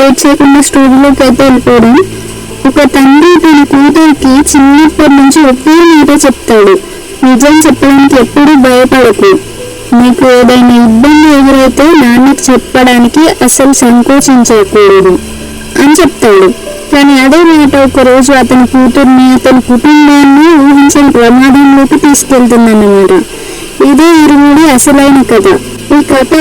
Late చేయకుండా స్టోరీలోకి అయితే వెళ్ళిపోవడం. ఒక తండ్రి తన కూతురికి చిన్నప్పటి నుంచి ఒకే మాట చెప్తాడు, నిజం చెప్పడానికి ఎప్పుడూ భయపడకు, నీకు ఏదైనా ఇబ్బంది ఎదురైతే నాన్నకు చెప్పడానికి అసలు సంకోచించకూడదు అని చెప్తాడు. కానీ అదే మాట ఒకరోజు అతని కూతుర్ని, అతని కుటుంబాన్ని ఊహించని ప్రమాదంలోకి తీసుకెళ్తుందన్నమాట. ఇదే ఇరుముడి అసలైన కథ. ఈ కథ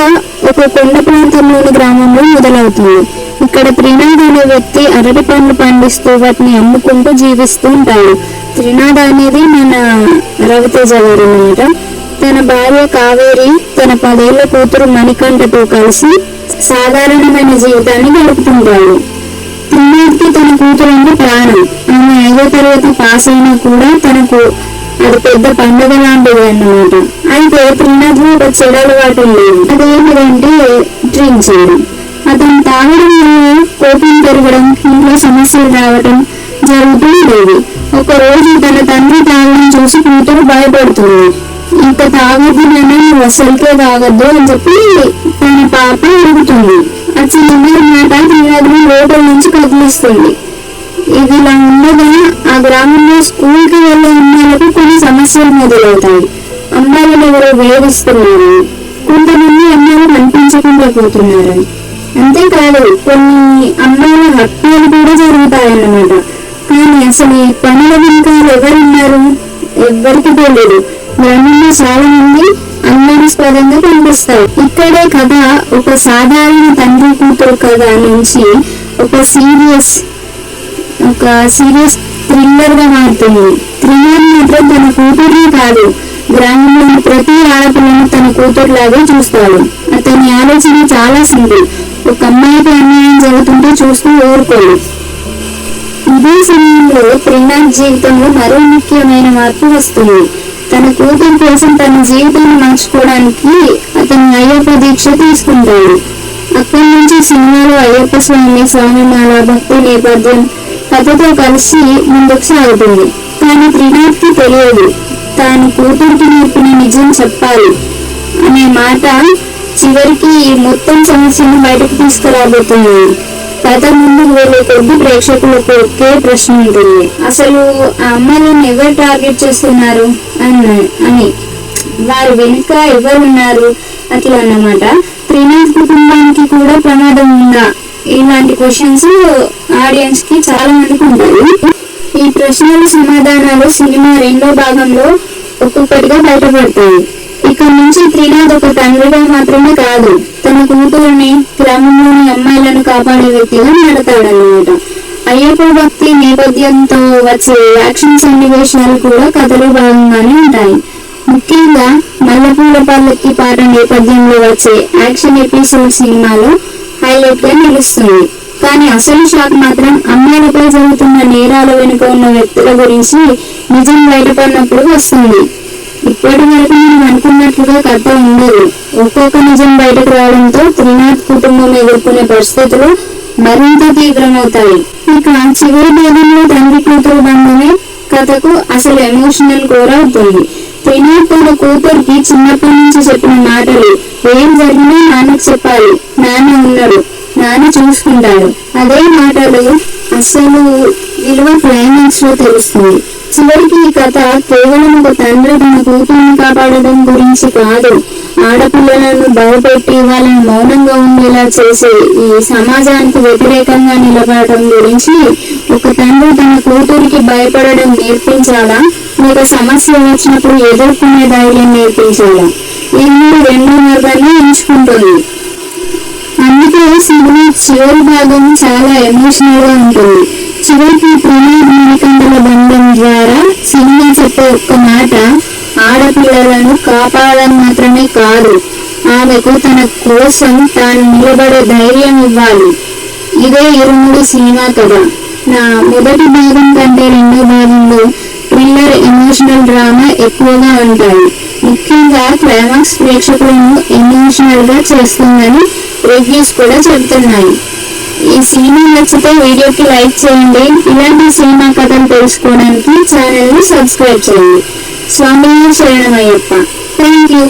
ఒక కొండ ప్రాంతంలోని గ్రామంలో మొదలవుతుంది. ఇక్కడ త్రినాథ్ అనే వ్యక్తి అరటి పండ్లు పండిస్తూ వాటిని అమ్ముకుంటూ జీవిస్తూ ఉంటాడు. త్రినాథ్ అనేది మన రవితేజ గారు అన్నమాట. తన భార్య కావేరి, తన 10 ఏళ్ల కూతురు మణికంఠతో కలిసి సాధారణమైన జీవితాన్ని గడుపుతుంటాడు. త్రినాథ్కి తన కూతురు అంటే ప్రాణం. ఆమె 5వ తరగతి పాస్ అయినా కూడా తనకు అది పెద్ద పండుగ లాంటిది అన్నమాట. అయితే త్రినాథ్ ఒక చెడు అలవాటు ఉండేది. అదేమిటంటే డ్రింక్ చేయడం. అతను తాగడం వల్ల కోపం పెరగడం, ఇంట్లో సమస్యలు రావడం జరుగుతూ ఉండేది. ఒక రోజు తన తండ్రి తాగడం చూసి కూతురు భయపడుతుంది. ఇంకా తాగొద్దు నాన్న, నువ్వు అసలుకే తాగొద్దు అని చెప్పి తన పాప అడుగుతుంది. ఆ చిన్న మాట త్రినాథ్ని లోపల నుంచి కదిలిస్తుంది. ఇదిలా ఉండగా ఆ గ్రామంలో స్కూల్కి వెళ్ళే అమ్మాయిలకు కొన్ని సమస్యలు మొదలవుతాయి. అమ్మాయిలను ఎవరో వేధిస్తున్నారు, కొంతమంది అమ్మాయిలు కనిపించకుండా పోతున్నారు. అంతేకాదు కొన్ని అమ్మాయిల హత్యలు కూడా జరుగుతాయన్నమాట. కానీ అసలు ఈ పనుల వెనుక ఎవరున్నారు ఎవ్వరికి తెలియదు. గ్రామంలో చాలా మంది అనుమానాస్పదంగా కనిపిస్తారు. ఇక్కడే కథ ఒక సాధారణ తండ్రి కూతురు కథ నుంచి ఒక సీరియస్ థ్రిల్లర్ గా మారుతుంది. త్రినాథ్ మాత్రం తన కూతుర్ని కాదు, గ్రామంలోని ప్రతి ఆడపిల్లను తన కూతురులాగే చూస్తాడు. అతని ఆలోచన చాలా సింపుల్. ఒక అమ్మాయికి అన్యాయం జరుగుతుంటే చూస్తూ ఊరుకోడు. ఇదే సమయంలో త్రినాథ్ జీవితంలో మరో ముఖ్యమైన మార్పు వస్తుంది. తన కూతురు కోసం తన జీవితాన్ని మార్చుకోవడానికి అతను అయ్యప్ప దీక్ష తీసుకుంటాడు. అక్కడి నుంచి సినిమాలో అయ్యప్ప స్వామిమాల భక్తి నేపథ్యం కథతో కలిసి ముందుకు సాగుతుంది. కానీ త్రినాథ్కి తెలియదు, తాను కూతురికి నేర్పిన నిజం చెప్పాలి అనే మాట చివరికి ఈ మొత్తం సమస్యను బయటకు తీసుకురాబోతుంది. కథ ముందుకు వెళ్ళే కొద్ది ప్రేక్షకులకు ఒకే ప్రశ్న ఉంటుంది, అసలు ఆ అమ్మాయిలను ఎవరు టార్గెట్ చేస్తున్నారు అని, వారి వెనుక ఎవరున్నారు, అట్లా అన్నమాట. త్రినాథ్ కుటుంబానికి కూడా ప్రమాదం ఉందా, ఇలాంటి క్వశ్చన్స్ ఆడియన్స్ కి చాలా మందికి ఉంటాయి. ఈ ప్రశ్నల సమాధానాలు సినిమా 2వ భాగంలో ఒక్కొక్కటిగా బయటపడతాయి. ఇక్కడ నుంచి త్రినాథ్ ఒక తండ్రిగా మాత్రమే కాదు, తన కూతురుని, గ్రామంలోని అమ్మాయిలను కాపాడే వ్యక్తిగా మారతాడన్నమాట. అయ్యప్ప భక్తి నేపథ్యంతో వచ్చే యాక్షన్ సన్నివేశాలు కూడా కథలో భాగంగానే ఉంటాయి. ముఖ్యంగా మల్లెపూల పల్లకి పాట నేపథ్యంలో వచ్చే యాక్షన్ ఎపిసోడ్ సినిమాలో హైలైట్ గా నిలుస్తుంది. కానీ అసలు షాక్ మాత్రం అమ్మాయిలపై జరుగుతున్న నేరాల వెనుక ఉన్న వ్యక్తుల గురించి నిజం బయటపడినప్పుడు వస్తుంది. ఇప్పటి వరకు మనం అనుకున్నట్లుగా కథ ఉండదు. ఒక్కొక్క నిజం బయటకు రావడంతో త్రినాథ్ కుటుంబం ఎదుర్కొనే పరిస్థితులు మరింత తీవ్రమవుతాయి. ఇక చివరి భాగంలో తండ్రి కూతురు బంధమే కథకు అసలు ఎమోషనల్ కోర్ అవుతుంది. త్రినాథ్ తన కూతురికి చిన్నప్పటి నుంచి చెప్పిన మాటలు, ఏం జరిగినా నాన్నకు చెప్పాలి, నాన్న ఉన్నాడు, నాన్న చూసుకుంటాడు, అదే మాటలు అసలు విలువ క్లైమాక్స్ లో తెలుస్తుంది. చివరికి ఈ కథ కేవలం ఒక తండ్రి తన కూతురుని కాపాడడం గురించి కాదు, ఆడపిల్లలను భయపెట్టి వాళ్ళని మౌనంగా ఉండేలా చేసే ఈ సమాజానికి వ్యతిరేకంగా నిలబడటం గురించి. ఒక తండ్రి తన కూతురికి భయపడడం నేర్పించాలా, ఒక సమస్య వచ్చినప్పుడు ఎదుర్కొనే ధైర్యం నేర్పించాలా, ఈ 2 మార్గాన్ని ఎంచుకుంటుంది. అందుకే సినిమా చివరి భాగం చాలా ఎమోషనల్ గా ఉంటుంది. చివరికి త్రినాథ్ మణికంఠల బంధం ద్వారా సినిమా చెప్పే ఒక్క మాట, ఆడపిల్లలను కాపాడడం మాత్రమే కాదు, ఆమెకు తన కోసం తాను నిలబడే ధైర్యం ఇవ్వాలి. ఇదే ఇరుముడి సినిమా కథ. నా మొదటి భాగం కంటే 2వ భాగంలో థ్రిల్లర్, ఎమోషనల్ డ్రామా ఎక్కువగా ఉంటాయి. ముఖ్యంగా క్లైమాక్స్ ప్రేక్షకులను ఎమోషనల్ గా చేస్తుందని రివ్యూస్ కూడా చెబుతున్నాయి. ఈ సినిమా నచ్చితే వీడియోకి లైక్ చేయండి. ఇలాంటి సినిమా కథలు తెలుసుకోవడానికి ఛానల్ ని సబ్స్క్రైబ్ చేయండి. స్వామి శరణమయ్యప్ప. Thank you.